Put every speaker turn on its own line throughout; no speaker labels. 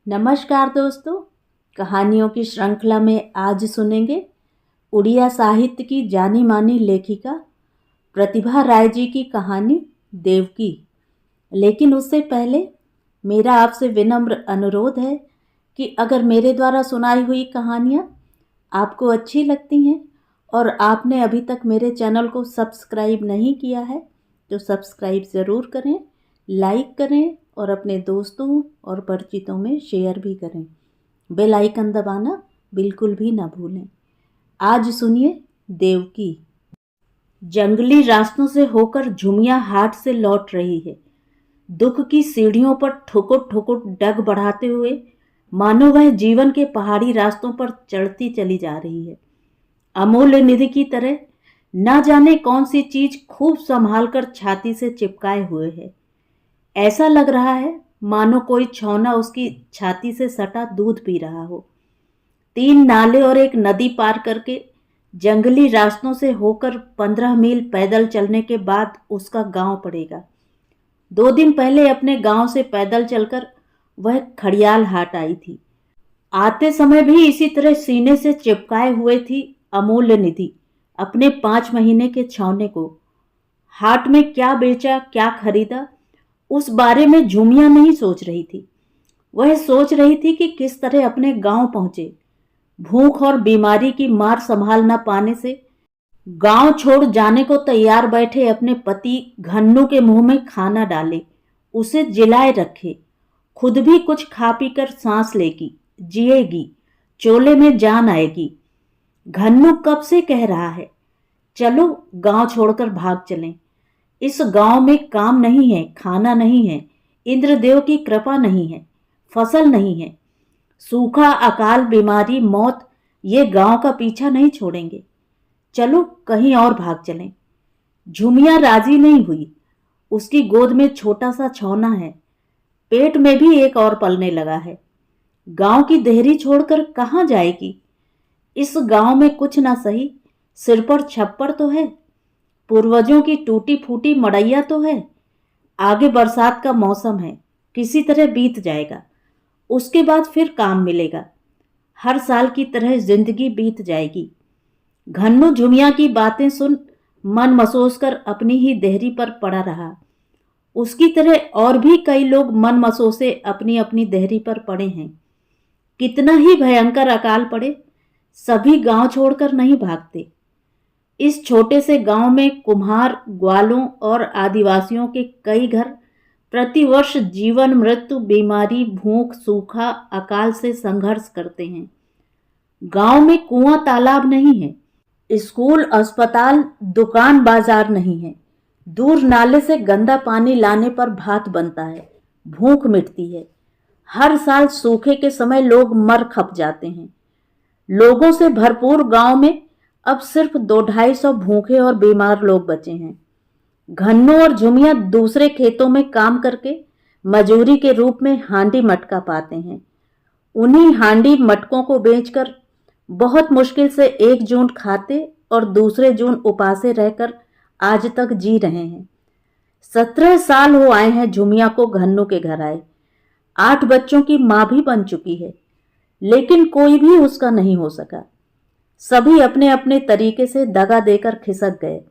नमस्कार दोस्तों। कहानियों की श्रृंखला में आज सुनेंगे उड़िया साहित्य की जानी मानी लेखिका प्रतिभा राय जी की कहानी देवकी। लेकिन उससे पहले मेरा आपसे विनम्र अनुरोध है कि अगर मेरे द्वारा सुनाई हुई कहानियाँ आपको अच्छी लगती हैं और आपने अभी तक मेरे चैनल को सब्सक्राइब नहीं किया है तो सब्सक्राइब ज़रूर करें, लाइक करें और अपने दोस्तों और परिचितों में शेयर भी करें। बेल आइकन दबाना बिल्कुल भी ना भूलें। आज सुनिए देवकी। जंगली रास्तों से होकर झुमिया हाट से लौट रही है। दुख की सीढ़ियों पर ठुकुर ठुकुर डग बढ़ाते हुए मानो वह जीवन के पहाड़ी रास्तों पर चढ़ती चली जा रही है। अमूल्य निधि की तरह न जाने कौन सी चीज खूब संभाल कर छाती से चिपकाए हुए है। ऐसा लग रहा है मानो कोई छौना उसकी छाती से सटा दूध पी रहा हो। 3 नाले और एक नदी पार करके जंगली रास्तों से होकर 15 मील पैदल चलने के बाद उसका गांव पड़ेगा। 2 दिन पहले अपने गांव से पैदल चलकर वह खड़ियाल हाट आई थी। आते समय भी इसी तरह सीने से चिपकाए हुए थी अमूल्य निधि अपने 5 महीने के छौने को। हाट में क्या बेचा क्या खरीदा उस बारे में झुमिया नहीं सोच रही थी। वह सोच रही थी कि किस तरह अपने गांव पहुंचे। भूख और बीमारी की मार संभाल न पाने से गांव छोड़ जाने को तैयार बैठे अपने पति घन्नू के मुंह में खाना डाले, उसे जिलाए रखे, खुद भी कुछ खा पीकर सांस लेगी, जिएगी, चोले में जान आएगी। घन्नू कब से कह रहा है चलो गांव छोड़कर भाग चलें। इस गांव में काम नहीं है, खाना नहीं है, इंद्रदेव की कृपा नहीं है, फसल नहीं है। सूखा, अकाल, बीमारी, मौत ये गांव का पीछा नहीं छोड़ेंगे। चलो कहीं और भाग चलें। झुमिया राजी नहीं हुई। उसकी गोद में छोटा सा छौना है, पेट में भी एक और पलने लगा है। गांव की देहरी छोड़कर कहाँ जाएगी। इस गांव में कुछ ना सही सिर पर छप्पर तो है, पूर्वजों की टूटी फूटी मड़ैया तो है। आगे बरसात का मौसम है, किसी तरह बीत जाएगा, उसके बाद फिर काम मिलेगा। हर साल की तरह जिंदगी बीत जाएगी। घन्नू झुमिया की बातें सुन मन मसोस कर अपनी ही देहरी पर पड़ा रहा। उसकी तरह और भी कई लोग मन मसोसे अपनी अपनी देहरी पर पड़े हैं। कितना ही भयंकर अकाल पड़े सभी गांव छोड़कर नहीं भागते। इस छोटे से गांव में कुम्हार, ग्वालों और आदिवासियों के कई घर प्रतिवर्ष जीवन, मृत्यु, बीमारी, भूख, सूखा, अकाल से संघर्ष करते हैं। गांव में कुआं तालाब नहीं है, स्कूल, अस्पताल, दुकान, बाजार नहीं है। दूर नाले से गंदा पानी लाने पर भात बनता है, भूख मिटती है। हर साल सूखे के समय लोग मर खप जाते हैं। लोगों से भरपूर गांव में अब सिर्फ 200-250 भूखे और बीमार लोग बचे हैं। घन्नू और झुमिया दूसरे खेतों में काम करके मजूरी के रूप में हांडी मटका पाते हैं। उन्हीं हांडी मटकों को बेचकर बहुत मुश्किल से एक जून खाते और दूसरे जून उपासे रहकर आज तक जी रहे हैं। 17 साल हो आए हैं झुमिया को घन्नू के घर आए। 8 बच्चों की मां भी बन चुकी है, लेकिन कोई भी उसका नहीं हो सका। सभी अपने अपने तरीके से दगा देकर खिसक गए।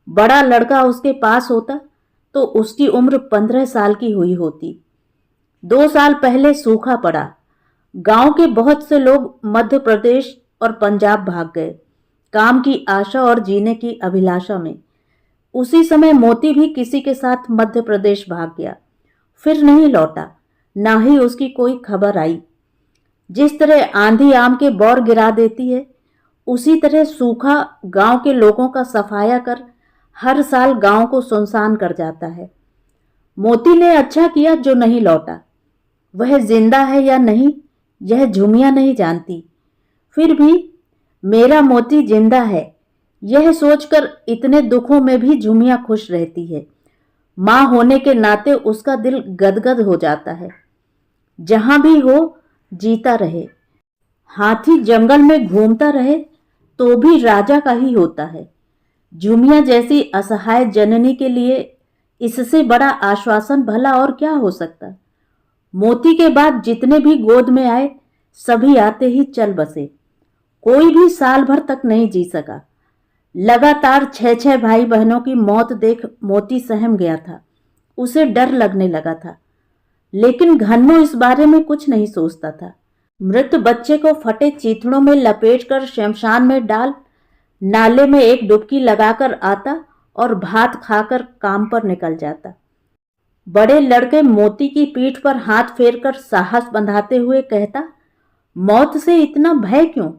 बड़ा लड़का उसके पास होता तो उसकी उम्र 15 साल की हुई होती। 2 साल पहले सूखा पड़ा। गांव के बहुत से लोग मध्य प्रदेश और पंजाब भाग गए, काम की आशा और जीने की अभिलाषा में। उसी समय मोती भी किसी के साथ मध्य प्रदेश भाग गया, फिर नहीं लौटा, ना ही उसकी कोई खबर आई। जिस तरह आंधी आम के बौर गिरा देती है, उसी तरह सूखा गांव के लोगों का सफाया कर हर साल गांव को सुनसान कर जाता है। मोती ने अच्छा किया जो नहीं लौटा। वह जिंदा है या नहीं यह झुमिया नहीं जानती, फिर भी मेरा मोती जिंदा है यह सोचकर इतने दुखों में भी झुमिया खुश रहती है। मां होने के नाते उसका दिल गदगद हो जाता है। जहां भी हो जीता रहे। हाथी जंगल में घूमता रहे तो भी राजा का ही होता है। झुमिया जैसी असहाय जननी के लिए इससे बड़ा आश्वासन भला और क्या हो सकता। मोती के बाद जितने भी गोद में आए सभी आते ही चल बसे। कोई भी साल भर तक नहीं जी सका। लगातार 6-6 भाई बहनों की मौत देख मोती सहम गया था। उसे डर लगने लगा था, लेकिन घन्नू इस बारे में कुछ नहीं सोचता था। मृत बच्चे को फटे चीथड़ों में लपेटकर शमशान में डाल नाले में एक डुबकी लगाकर आता और भात खाकर काम पर निकल जाता। बड़े लड़के मोती की पीठ पर हाथ फेरकर साहस बंधाते हुए कहता, मौत से इतना भय क्यों?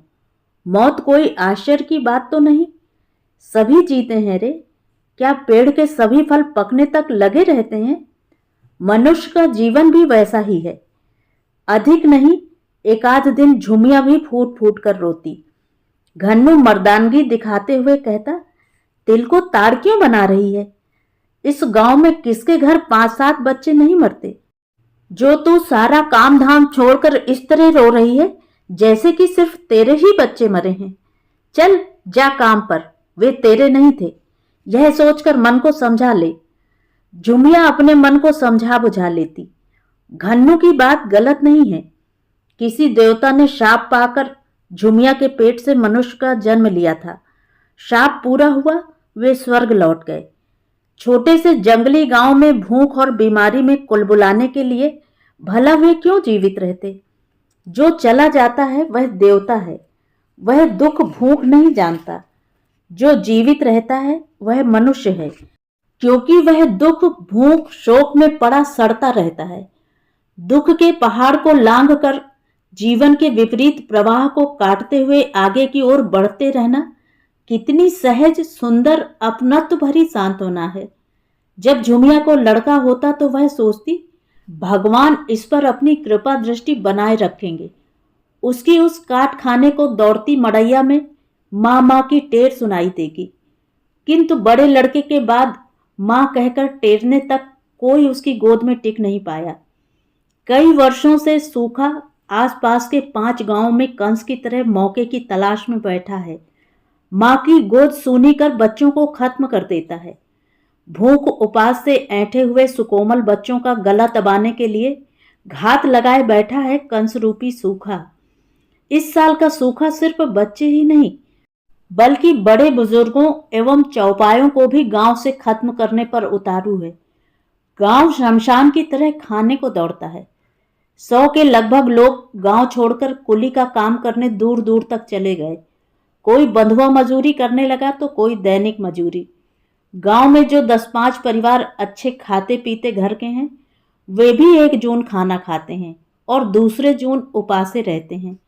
मौत कोई आश्चर्य की बात तो नहीं। सभी जीते हैं रे। क्या पेड़ के सभी फल पकने तक लगे रहते हैं? मनुष्य का जीवन भी वैसा ही है। अधिक नहीं, एक आध दिन झुमिया भी फूट फूट कर रोती। घन्नू मर्दानगी दिखाते हुए कहता, तिल को ताड़ क्यों बना रही है? इस गांव में किसके घर 5-7 बच्चे नहीं मरते? जो तू सारा काम धाम छोड़कर इस तरह रो रही है जैसे कि सिर्फ तेरे ही बच्चे मरे हैं। चल जा काम पर, वे तेरे नहीं थे। यह सोचकर मन को समझा ले। झुमिया अपने मन को समझा बुझा लेती। घन्नू की बात गलत नहीं है। किसी देवता ने शाप पाकर झुमिया के पेट से मनुष्य का जन्म लिया था। शाप पूरा हुआ, वे स्वर्ग लौट गए। छोटे से जंगली गांव में भूख और बीमारी में कुलबुलाने के लिए भला वे क्यों जीवित रहते? जो चला जाता है वह देवता है। वह दुख भूख नहीं जानता। जो जीवित रहता है वह मनुष्य है, क्योंकि वह दुख भूख शोक में पड़ा सड़ता रहता है। दुख के पहाड़ को लांघ कर जीवन के विपरीत प्रवाह को काटते हुए आगे की ओर बढ़ते रहना कितनी सहज, सुंदर, अपनत्व भरी सांत्वना है। जब झुमिया को लड़का होता तो वह सोचती, भगवान इस पर अपनी कृपा दृष्टि बनाए रखेंगे। उसकी उस काट खाने को दौड़ती मड़ैया में माँ माँ की टेर सुनाई देगी। किंतु बड़े लड़के के बाद माँ कहकर टेरने तक कोई उसकी गोद में टिक नहीं पाया। कई वर्षों से सूखा आसपास के 5 गांवों में कंस की तरह मौके की तलाश में बैठा है। माँ की गोद सूनी कर बच्चों को खत्म कर देता है। भूख उपास से ऐंठे हुए सुकोमल बच्चों का गला दबाने के लिए घात लगाए बैठा है कंस रूपी सूखा। इस साल का सूखा सिर्फ बच्चे ही नहीं, बल्कि बड़े बुजुर्गों एवं चौपायों को भी गांव से खत्म करने पर उतारू है। गांव शमशान की तरह खाने को दौड़ता है। 100 के लगभग लोग गांव छोड़कर कुली का काम करने दूर दूर तक चले गए। कोई बंधुआ मजूरी करने लगा तो कोई दैनिक मजूरी। गांव में जो 10-5 परिवार अच्छे खाते पीते घर के हैं, वे भी 1 जून खाना खाते हैं और दूसरे जून उपासे रहते हैं।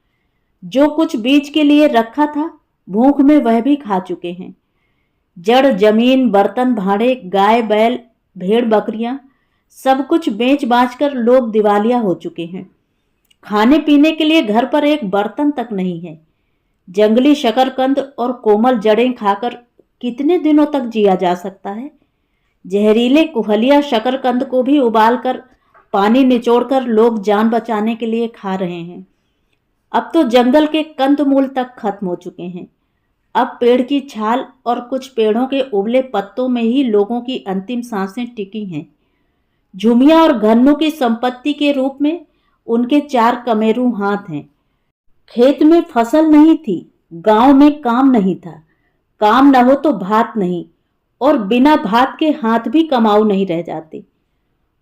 जो कुछ बीज के लिए रखा था, भूख में वह भी खा चुके हैं। जड़ जमीन, बर्तन भाड़े, गाय बैल, भेड़ बकरियां, सब कुछ बेच बाच कर लोग दिवालिया हो चुके हैं। खाने पीने के लिए घर पर एक बर्तन तक नहीं है। जंगली शकरकंद और कोमल जड़ें खाकर कितने दिनों तक जिया जा सकता है? जहरीले कुहलिया शकरकंद को भी उबालकर पानी निचोड़कर लोग जान बचाने के लिए खा रहे हैं। अब तो जंगल के कंदमूल तक खत्म हो चुके हैं। अब पेड़ की छाल और कुछ पेड़ों के उबले पत्तों में ही लोगों की अंतिम सांसें टिकी हैं। झुमिया और घन्नू की संपत्ति के रूप में उनके 4 कमेरू हाथ हैं। खेत में फसल नहीं थी, गांव में काम नहीं था। काम न हो तो भात नहीं, और बिना भात के हाथ भी कमाऊ नहीं रह जाते।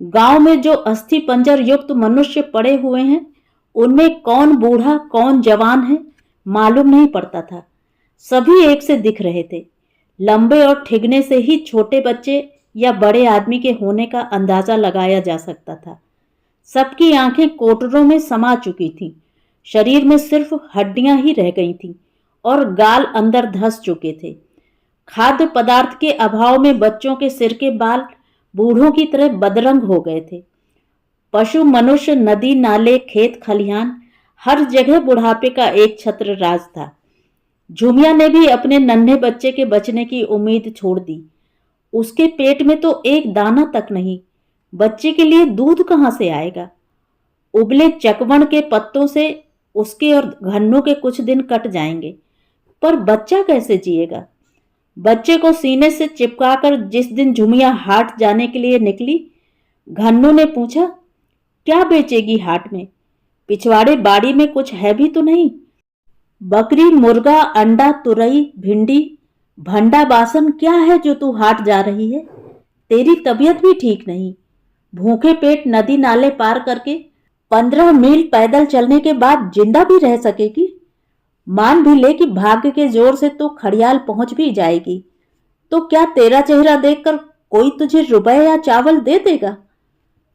गांव में जो अस्थि पंजर युक्त मनुष्य पड़े हुए हैं, उनमें कौन बूढ़ा कौन जवान है मालूम नहीं पड़ता था। सभी एक से दिख रहे थे। लंबे और ठिगने से ही छोटे बच्चे या बड़े आदमी के होने का अंदाजा लगाया जा सकता था। सबकी आंखें कोटरों में समा चुकी थीं। शरीर में सिर्फ हड्डियां ही रह गई थीं और गाल अंदर धंस चुके थे। खाद्य पदार्थ के अभाव में बच्चों के सिर के बाल बूढ़ों की तरह बदरंग हो गए थे। पशु, मनुष्य, नदी नाले, खेत खलिहान, हर जगह बुढ़ापे का एक छत्र राज था। झुमिया ने भी अपने नन्हे बच्चे के बचने की उम्मीद छोड़ दी। उसके पेट में तो एक दाना तक नहीं। बच्चे के लिए दूध कहां से आएगा? उबले चकवण के पत्तों से उसके और घन्नू के कुछ दिन कट जाएंगे, पर बच्चा कैसे जिएगा? बच्चे को सीने से चिपकाकर जिस दिन झुमिया हाट जाने के लिए निकली, घन्नू ने पूछा, क्या बेचेगी हाट में? पिछवाड़े बाड़ी में कुछ है भी तो नहीं? बकरी, मुर्गा, अंडा, तुरई, भिंडी, भंडा बासन क्या है जो तू हाट जा रही है? तेरी तबीयत भी ठीक नहीं। भूखे पेट नदी नाले पार करके 15 मील पैदल चलने के बाद जिंदा भी रह सकेगी? मान भी ले कि भाग्य के जोर से तो खड़ियाल पहुंच भी जाएगी, तो क्या तेरा चेहरा देखकर कोई तुझे रुपए या चावल दे देगा?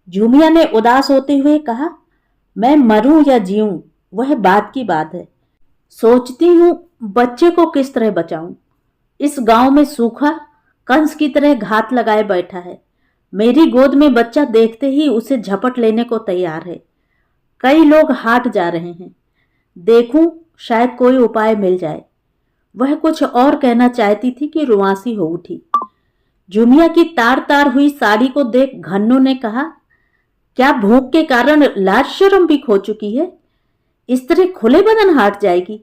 झूमिया ने उदास होते हुए कहा, मैं मरूं या जीऊं वह बात की बात है। सोचती हूं बच्चे को किस तरह बचाऊं। इस गांव में सूखा कंस की तरह घात लगाए बैठा है। मेरी गोद में बच्चा देखते ही उसे झपट लेने को तैयार है। कई लोग हाट जा रहे हैं, देखूं शायद कोई उपाय मिल जाए। वह कुछ और कहना चाहती थी कि रुआंसी हो उठी। झुमिया की तार तार हुई साड़ी को देख घन्नू ने कहा, क्या भूख के कारण लाज शर्म भी खो चुकी है? इस तरह खुले बदन हाट जाएगी?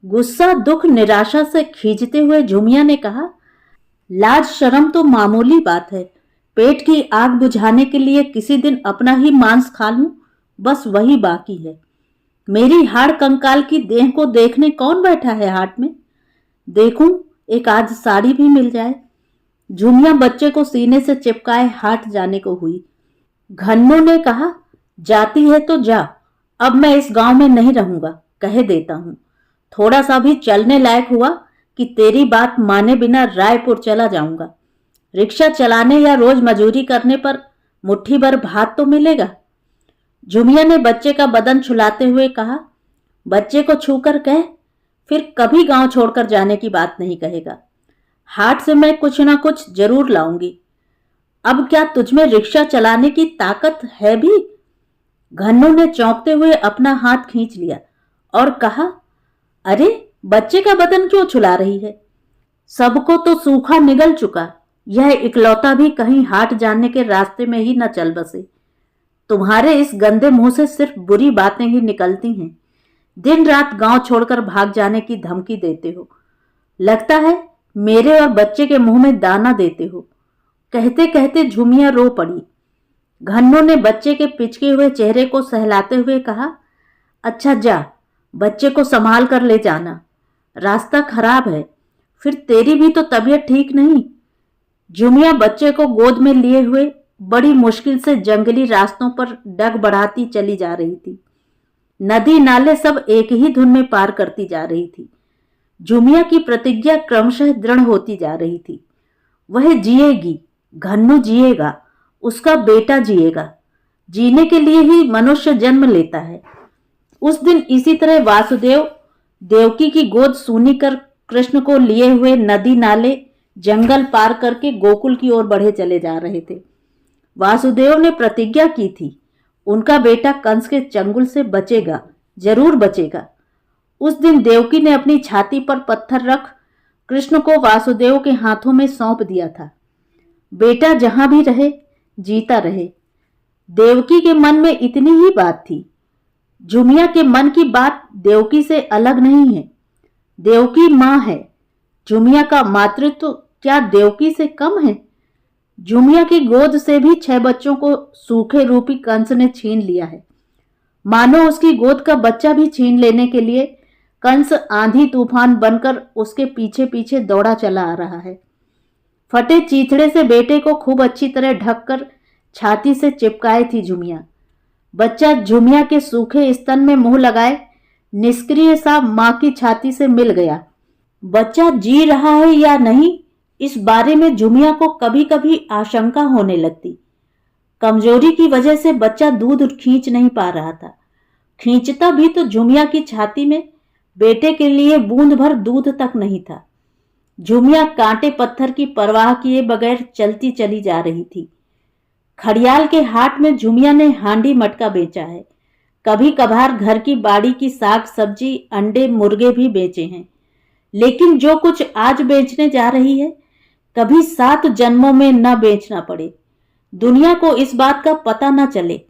गुस्सा, दुख, निराशा से खींचते हुए झुमिया ने कहा, लाज शर्म तो मामूली बात है। पेट की आग बुझाने के लिए किसी दिन अपना ही मांस खा लूं, बस वही बाकी है। मेरी हाड़ कंकाल की देह को देखने कौन बैठा है हाट में? देखूं एक आध साड़ी भी मिल जाए। झुमिया बच्चे को सीने से चिपकाए हाट जाने को हुई। घन्नू ने कहा, जाती है तो जा, अब मैं इस गांव में नहीं रहूंगा, कह देता हूं। थोड़ा सा भी चलने लायक हुआ कि तेरी बात माने बिना रायपुर चला जाऊंगा। रिक्शा चलाने या रोज मजूरी करने पर मुट्ठी भर भात तो मिलेगा। झुमिया ने बच्चे का बदन छुलाते हुए कहा, बच्चे को छूकर कह, फिर कभी गांव छोड़कर जाने की बात नहीं कहेगा। हाट से मैं कुछ ना कुछ जरूर लाऊंगी। अब क्या तुझमें रिक्शा चलाने की ताकत है भी? घन्नू ने चौंकते हुए अपना हाथ खींच लिया और कहा, अरे बच्चे का बदन क्यों छुला रही है? सबको तो सूखा निगल चुका, यह इकलौता भी कहीं हाट जाने के रास्ते में ही न चल बसे। तुम्हारे इस गंदे मुंह से सिर्फ बुरी बातें ही निकलती हैं। दिन रात गांव छोड़कर भाग जाने की धमकी देते हो। लगता है मेरे और बच्चे के मुंह में दाना देते हो। कहते कहते झुमिया रो पड़ी। घन्नू ने बच्चे के पिचके हुए चेहरे को सहलाते हुए कहा, अच्छा जा, बच्चे को संभाल कर ले जाना। रास्ता खराब है, फिर तेरी भी तो तबीयत ठीक नहीं। झुमिया बच्चे को गोद में लिए हुए बड़ी मुश्किल से जंगली रास्तों पर डग बढ़ाती चली जा रही थी। नदी नाले सब एक ही धुन में पार करती जा रही थी। झुमिया की प्रतिज्ञा क्रमशः दृढ़ होती जा रही थी। वह जिएगी, घन्नू जिएगा, उसका बेटा जिएगा। जीने के लिए ही मनुष्य जन्म लेता है। उस दिन इसी तरह वासुदेव देवकी की गोद सूनी कर कृष्ण को लिए हुए नदी नाले जंगल पार करके गोकुल की ओर बढ़े चले जा रहे थे। वासुदेव ने प्रतिज्ञा की थी, उनका बेटा कंस के चंगुल से बचेगा, जरूर बचेगा। उस दिन देवकी ने अपनी छाती पर पत्थर रख कृष्ण को वासुदेव के हाथों में सौंप दिया था। बेटा जहां भी रहे, जीता रहे। देवकी के मन में इतनी ही बात थी। झुमिया के मन की बात देवकी से अलग नहीं है। देवकी मां है। झुमिया का मातृत्व क्या देवकी से कम है? झुमिया की गोद से भी 6 बच्चों को सूखे रूपी कंस ने छीन लिया है। मानो उसकी गोद का बच्चा भी छीन लेने के लिए कंस आंधी तूफान बनकर उसके पीछे पीछे दौड़ा चला आ रहा है। फटे चीथड़े से बेटे को खूब अच्छी तरह ढककर छाती से चिपकाए थी झुमिया। बच्चा झुमिया के सूखे स्तन में मुंह लगाए निष्क्रिय सा मां की छाती से मिल गया। बच्चा जी रहा है या नहीं, इस बारे में झुमिया को कभी कभी आशंका होने लगती। कमजोरी की वजह से बच्चा दूध खींच नहीं पा रहा था। खींचता भी तो झुमिया की छाती में बेटे के लिए बूंद भर दूध तक नहीं था। झुमिया कांटे पत्थर की परवाह किए बगैर चलती चली जा रही थी। खड़ियाल के हाट में झुमिया ने हांडी मटका बेचा है। कभी कभार घर की बाड़ी की साग सब्जी, अंडे, मुर्गे भी बेचे हैं। लेकिन जो कुछ आज बेचने जा रही है, कभी 7 जन्मों में न बेचना पड़े। दुनिया को इस बात का पता न चले।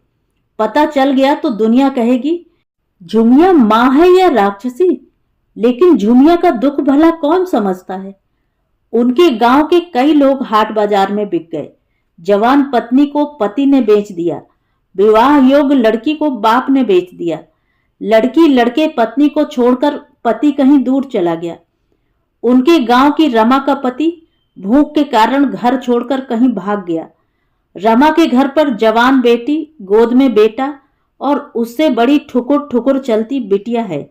पता चल गया तो दुनिया कहेगी, झुमिया मां है या राक्षसी? लेकिन झुमिया का दुख भला कौन समझता है? उनके गांव के कई लोग हाट बाजार में बिक गए। जवान पत्नी को पति ने बेच दिया। विवाह योग्य लड़की को बाप ने बेच दिया। लड़की लड़के पत्नी को छोड़कर पति कहीं दूर चला गया। उनके गांव की रमा का पति भूख के कारण घर छोड़कर कहीं भाग गया। रमा के घर पर जवान बेटी, गोद में बेटा और उससे बड़ी ठुकुर ठुकुर चलती बिटिया है।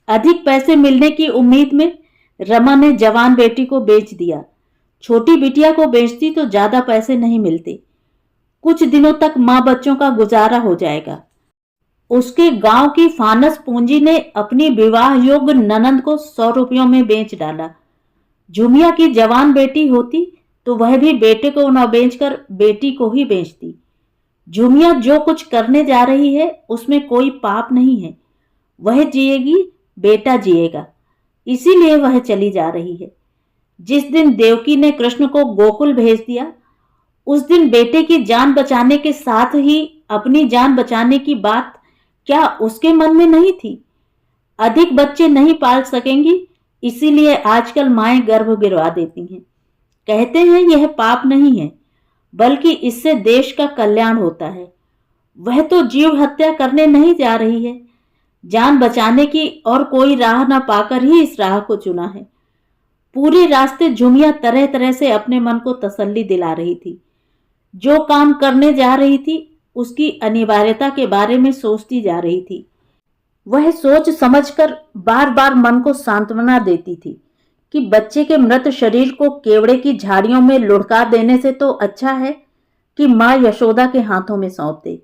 अधिक पैसे मिलने की उम्मीद में रमा ने जवान बेटी को बेच दिया। छोटी बिटिया को बेचती तो ज्यादा पैसे नहीं मिलते। कुछ दिनों तक मां बच्चों का गुजारा हो जाएगा। उसके गांव की फानस पूंजी ने अपनी विवाह योग्य ननंद को 100 रुपयों में बेच डाला। झुमिया की जवान बेटी होती तो वह भी बेटे को न बेचकर बेटी को ही बेचती। झुमिया जो कुछ करने जा रही है उसमें कोई पाप नहीं है। वह जिएगी, बेटा जिएगा, इसीलिए वह चली जा रही है। जिस दिन देवकी ने कृष्ण को गोकुल भेज दिया, उस दिन बेटे की जान बचाने के साथ ही अपनी जान बचाने की बात क्या उसके मन में नहीं थी? अधिक बच्चे नहीं पाल सकेंगी, इसीलिए आजकल माएं गर्भ गिरवा देती हैं। कहते हैं यह पाप नहीं है, बल्कि इससे देश का कल्याण होता है। वह तो जीव हत्या करने नहीं जा रही है, जान बचाने की और कोई राह न पाकर ही इस राह को चुना है। पूरे रास्ते झुमिया तरह तरह से अपने मन को तसल्ली दिला रही थी। जो काम करने जा रही थी उसकी अनिवार्यता के बारे में सोचती जा रही थी। वह सोच समझकर बार बार मन को सांत्वना देती थी कि बच्चे के मृत शरीर को केवड़े की झाड़ियों में लुढ़का देने से तो अच्छा है कि मां यशोदा के हाथों में सौंप दे।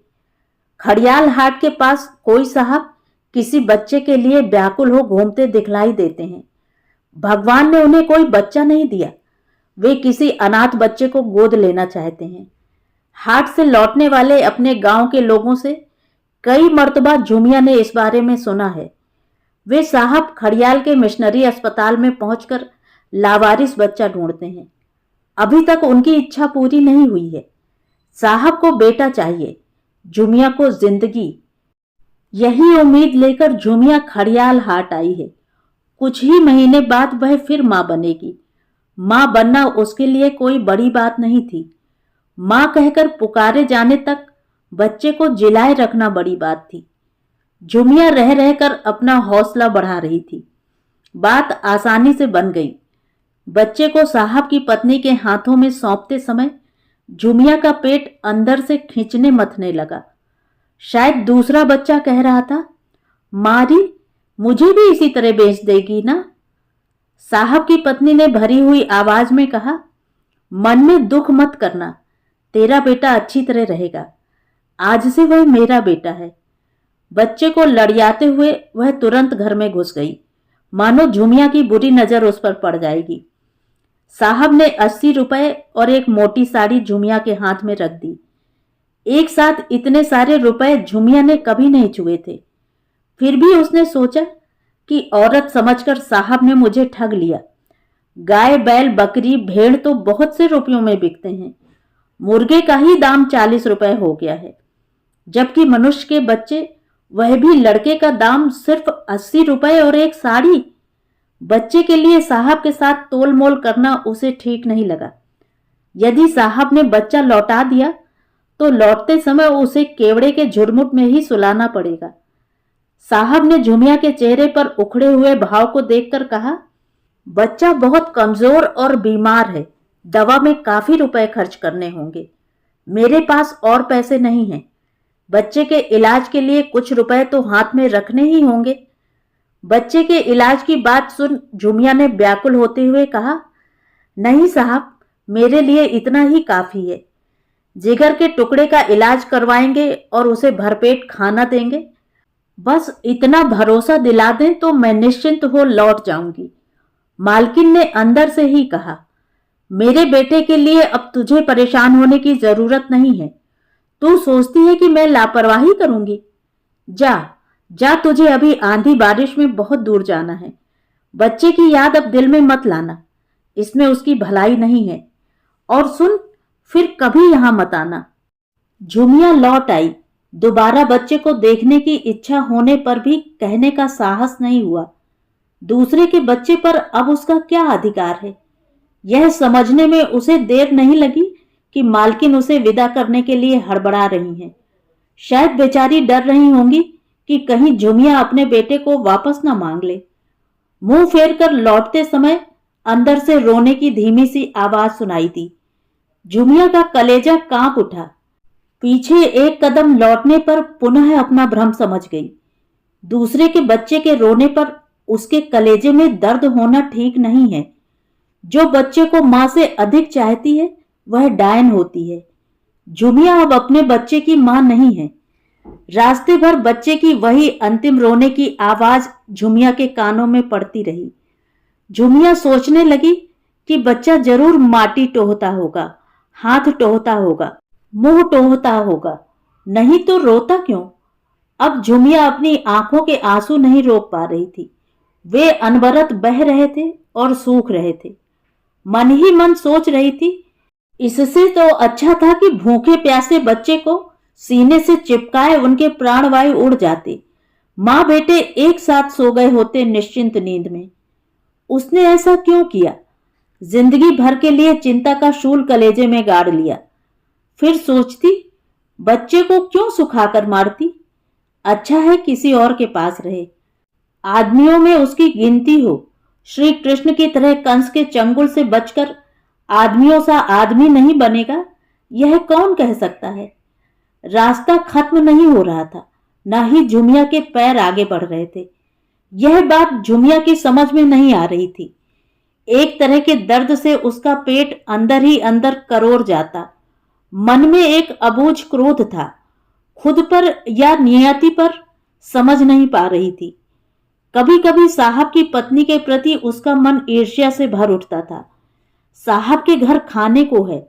खड़ियाल हाट के पास कोई साहब किसी बच्चे के लिए व्याकुल हो घूमते दिखलाई देते हैं। भगवान ने उन्हें कोई बच्चा नहीं दिया, वे किसी अनाथ बच्चे को गोद लेना चाहते हैं। हाट से लौटने वाले अपने गांव के लोगों से कई मर्तबा झुमिया ने इस बारे में सुना है। वे साहब खड़ियाल के मिशनरी अस्पताल में पहुंचकर लावारिस बच्चा ढूंढते हैं। अभी तक उनकी इच्छा पूरी नहीं हुई है। साहब को बेटा चाहिए, झुमिया को जिंदगी। यही उम्मीद लेकर झुमिया खड़ियाल हाट आई है। कुछ ही महीने बाद वह फिर मां बनेगी। मां बनना उसके लिए कोई बड़ी बात नहीं थी। मां कहकर पुकारे जाने तक बच्चे को जिलाए रखना बड़ी बात थी। झुमिया रह रहकर अपना हौसला बढ़ा रही थी। बात आसानी से बन गई। बच्चे को साहब की पत्नी के हाथों में सौंपते समय झुमिया का पेट अंदर से खींचने मथने लगा। शायद दूसरा बच्चा कह रहा था, मारी मुझे भी इसी तरह बेच देगी ना? साहब की पत्नी ने भरी हुई आवाज में कहा, मन में दुख मत करना, तेरा बेटा अच्छी तरह रहेगा। आज से वह मेरा बेटा है। बच्चे को लड़ियाते हुए वह तुरंत घर में घुस गई, मानो झुमिया की बुरी नजर उस पर पड़ जाएगी। साहब ने 80 रुपए और एक मोटी साड़ी झुमिया के हाथ में रख दी। एक साथ इतने सारे रुपए झुमिया ने कभी नहीं छुए थे। फिर भी उसने सोचा कि औरत समझकर साहब ने मुझे ठग लिया। गाय, बैल, बकरी, भेड़ तो बहुत से रुपयों में बिकते हैं। मुर्गे का ही दाम 40 रुपए हो गया है, जबकि मनुष्य के बच्चे, वह भी लड़के का दाम सिर्फ 80 रुपए और एक साड़ी। बच्चे के लिए साहब के साथ तोल मोल करना उसे ठीक नहीं लगा। यदि साहब ने बच्चा लौटा दिया तो लौटते समय उसे केवड़े के झुरमुट में ही सुलाना पड़ेगा। साहब ने झुमिया के चेहरे पर उखड़े हुए भाव को देखकर कहा, बच्चा बहुत कमजोर और बीमार है, दवा में काफी रुपए खर्च करने होंगे। मेरे पास और पैसे नहीं हैं। बच्चे के इलाज के लिए कुछ रुपए तो हाथ में रखने ही होंगे। बच्चे के इलाज की बात सुन झुमिया ने व्याकुल होते हुए कहा, नहीं साहब, मेरे लिए इतना ही काफी है। जिगर के टुकड़े का इलाज करवाएंगे और उसे भरपेट खाना देंगे। बस इतना भरोसा दिला दें तो मैं निश्चिंत हो लौट जाऊंगी। मालकिन ने अंदर से ही कहा, मेरे बेटे के लिए अब तुझे परेशान होने की जरूरत नहीं है। तू सोचती है कि मैं लापरवाही करूंगी? जा जा, तुझे अभी आंधी बारिश में बहुत दूर जाना है। बच्चे की याद अब दिल में मत लाना, इसमें उसकी भलाई नहीं है। और सुन, फिर कभी यहां मत आना। झुमिया लौट आई। दोबारा बच्चे को देखने की इच्छा होने पर भी कहने का साहस नहीं हुआ। दूसरे के बच्चे पर अब उसका क्या अधिकार है? यह समझने में उसे देर नहीं लगी कि मालकिन उसे विदा करने के लिए हड़बड़ा रही हैं। शायद बेचारी डर रही होंगी कि कहीं झुमिया अपने बेटे को वापस ना मांग ले। मुंह फेर कर लौटते समय अंदर से रोने की धीमी सी आवाज सुनाई दी। झुमिया का कलेजा कांप उठा। पीछे एक कदम लौटने पर पुनः अपना भ्रम समझ गई। दूसरे के बच्चे के रोने पर उसके कलेजे में दर्द होना ठीक नहीं है। जो बच्चे को मां से अधिक चाहती है वह डायन होती है। झुमिया अब अपने बच्चे की मां नहीं है। रास्ते भर बच्चे की वही अंतिम रोने की आवाज झुमिया के कानों में पड़ती रही। झुमिया सोचने लगी कि बच्चा जरूर माटी टोहता होगा, हाथ टोहता होगा, मुंह टोहता होगा, नहीं तो रोता क्यों? अब झुमिया अपनी आंखों के आंसू नहीं रोक पा रही थी। वे अनवरत बह रहे थे और सूख रहे थे। मन ही मन सोच रही थी, इससे तो अच्छा था कि भूखे प्यासे बच्चे को सीने से चिपकाए उनके प्राणवायु उड़ जाते। मां बेटे एक साथ सो गए होते निश्चिंत नींद में। उसने ऐसा क्यों किया? जिंदगी भर के लिए चिंता का शूल कलेजे में गाड़ लिया। फिर सोचती, बच्चे को क्यों सुखाकर मारती? अच्छा है किसी और के पास रहे। आदमियों में उसकी गिनती हो। श्री कृष्ण की तरह कंस के चंगुल से बचकर आदमियों सा आदमी नहीं बनेगा, यह कौन कह सकता है? रास्ता खत्म नहीं हो रहा था, न ही झुमिया के पैर आगे बढ़ रहे थे। यह बात झुमिया की समझ में नहीं आ रही थी। एक तरह के दर्द से उसका पेट अंदर ही अंदर करोड़ जाता। मन में एक अबूझ क्रोध था, खुद पर या नियति पर, समझ नहीं पा रही थी। कभी कभी साहब की पत्नी के प्रति उसका मन ईर्ष्या से भर उठता था। साहब के घर खाने को है,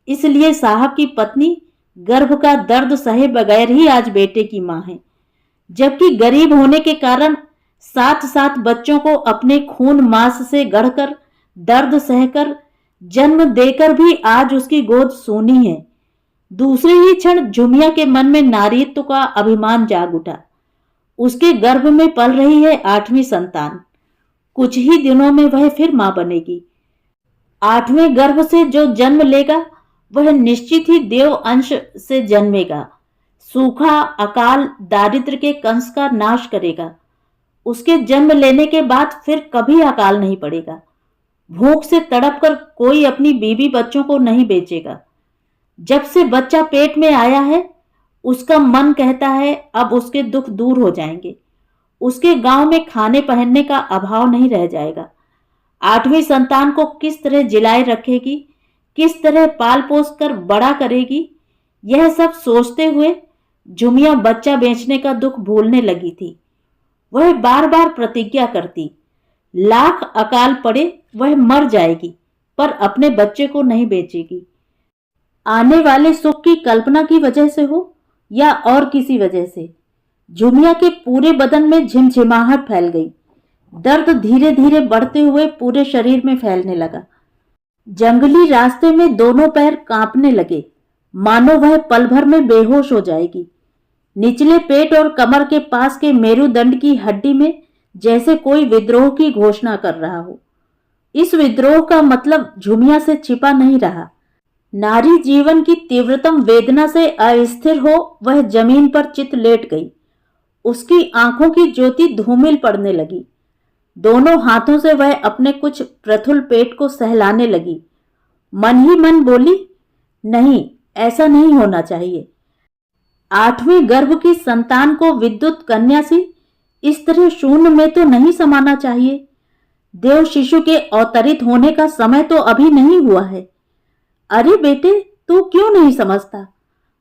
इसलिए साहब की पत्नी गर्भ का दर्द सहे बगैर ही आज बेटे की मां है, जबकि गरीब होने के कारण साथ साथ बच्चों को अपने खून मांस से गढ़कर, दर्द सहकर, जन्म देकर भी आज उसकी गोद सूनी है। दूसरे ही क्षण झुमिया के मन में नारीत्व का अभिमान जाग उठा। उसके गर्भ में पल रही है 8वीं संतान। कुछ ही दिनों में वह फिर मां बनेगी। 8वें गर्भ से जो जन्म लेगा वह निश्चित ही देव अंश से जन्मेगा। सूखा, अकाल, दारिद्र के कंस का नाश करेगा। उसके जन्म लेने के बाद फिर कभी अकाल नहीं पड़ेगा। भूख से तड़प कर कोई अपनी बीबी बच्चों को नहीं बेचेगा। जब से बच्चा पेट में आया है, उसका मन कहता है अब उसके दुख दूर हो जाएंगे। उसके गांव में खाने पहनने का अभाव नहीं रह जाएगा। 8वीं संतान को किस तरह जिलाए रखेगी, किस तरह पाल पोस कर बड़ा करेगी, यह सब सोचते हुए झुमिया बच्चा बेचने का दुख भूलने लगी थी। वह बार बार प्रतिज्ञा करती, लाख अकाल पड़े वह मर जाएगी, पर अपने बच्चे को नहीं बेचेगी। आने वाले सुख की कल्पना की वजह से हो या और किसी वजह से, झुमिया के पूरे बदन में झिमझिमाहट फैल गई। दर्द धीरे धीरे बढ़ते हुए पूरे शरीर में फैलने लगा। जंगली रास्ते में दोनों पैर कांपने लगे, मानो वह पल भर में बेहोश हो जाएगी। निचले पेट और कमर के पास के मेरुदंड की हड्डी में जैसे कोई विद्रोह की घोषणा कर रहा हो। इस विद्रोह का मतलब झुमिया से छिपा नहीं रहा। नारी जीवन की तीव्रतम वेदना से अस्थिर हो वह जमीन पर चित लेट गई। उसकी आंखों की ज्योति धूमिल पड़ने लगी। दोनों हाथों से वह अपने कुछ प्रथुल पेट को सहलाने लगी। मन ही मन बोली, नहीं, ऐसा नहीं होना चाहिए। 8वें गर्भ की संतान को विद्युत कन्या सी इस तरह शून्य में तो नहीं समाना चाहिए। देव शिशु के अवतरित होने का समय तो अभी नहीं हुआ है। अरे बेटे, तू क्यों नहीं समझता?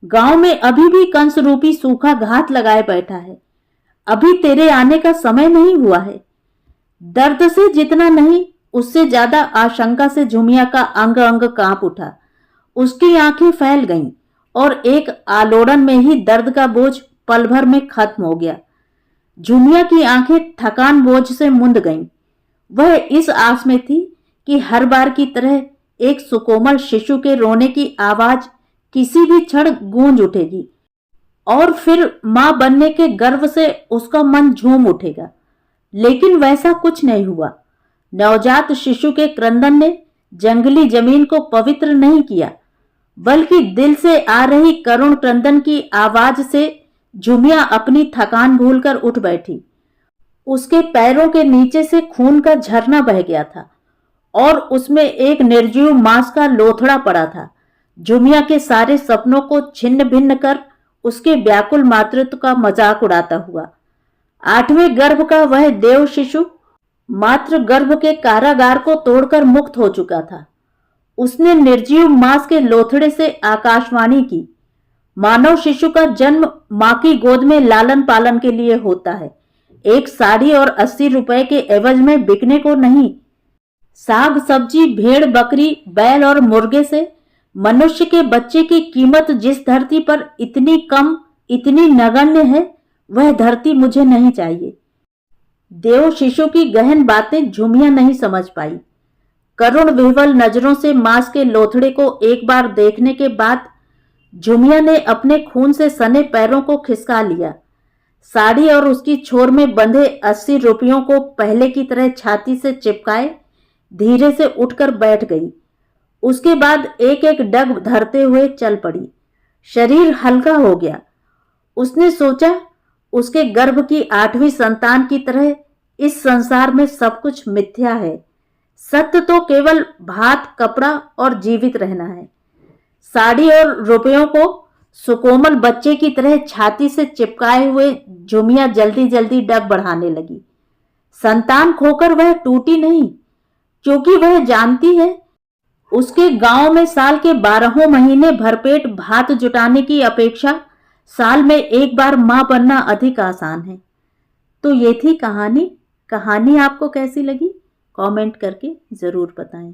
गांव में अभी भी कंस रूपी सूखा घात लगाए बैठा है। अभी तेरे आने का समय नहीं हुआ है। दर्द से जितना नहीं, उससे ज्यादा आशंका से झुमिया का अंग अंग कांप उठा। उसकी आंखें फैल गईं और एक आलोड़न में ही दर्द का बोझ पल भर में खत्म हो गया। झुमिया की आंखें थकान बोझ से मुंद गईं। वह इस आस में थी कि हर बार की तरह एक सुकोमल शिशु के रोने की आवाज किसी भी क्षण गूंज उठेगी और फिर मां बनने के गर्व से उसका मन झूम उठेगा। लेकिन वैसा कुछ नहीं हुआ। नवजात शिशु के क्रंदन ने जंगली जमीन को पवित्र नहीं किया, बल्कि दिल से आ रही करुण क्रंदन की आवाज से झुमिया अपनी थकान भूलकर उठ बैठी। उसके पैरों के नीचे से खून का झरना बह गया था और उसमें एक निर्जीव मांस का लोथड़ा पड़ा था। झुमिया के सारे सपनों को छिन्न भिन्न कर उसके व्याकुल मातृत्व का मजाक उड़ाता हुआ 8वें गर्भ का वह देव शिशु मात्र गर्भ के कारागार को तोड़कर मुक्त हो चुका था। उसने निर्जीव मांस के लोथड़े से आकाशवाणी की, मानव शिशु का जन्म मां की गोद में लालन पालन के लिए होता है, एक साड़ी और 80 रुपए के एवज में बिकने को नहीं। साग सब्जी भेड़ बकरी बैल और मुर्गे से मनुष्य के बच्चे की कीमत जिस धरती पर इतनी कम इतनी नगण्य है, वह धरती मुझे नहीं चाहिए। देव शिशु की गहन बातें झुमिया नहीं समझ पाई। करुण विह्वल नजरों से मांस के लोथड़े को एक बार देखने के बाद झुमिया ने अपने खून से सने पैरों को खिसका लिया। साड़ी और उसकी छोर में बंधे 80 रुपयों को पहले की तरह छाती से चिपकाए धीरे से उठकर बैठ गई। उसके बाद एक एक डग धरते हुए चल पड़ी। शरीर हल्का हो गया। उसने सोचा, उसके गर्भ की 8वीं संतान की तरह इस संसार में सब कुछ मिथ्या है। सत्य तो केवल भात कपड़ा और जीवित रहना है। साड़ी और रुपयों को सुकोमल बच्चे की तरह छाती से चिपकाए हुए झुमिया जल्दी जल्दी डग बढ़ाने लगी। संतान खोकर वह टूटी नहीं, क्योंकि वह जानती है उसके गांव में साल के 12 महीने भरपेट भात जुटाने की अपेक्षा साल में एक बार मां बनना अधिक आसान है। तो ये थी कहानी। कहानी आपको कैसी लगी कमेंट करके जरूर बताएं।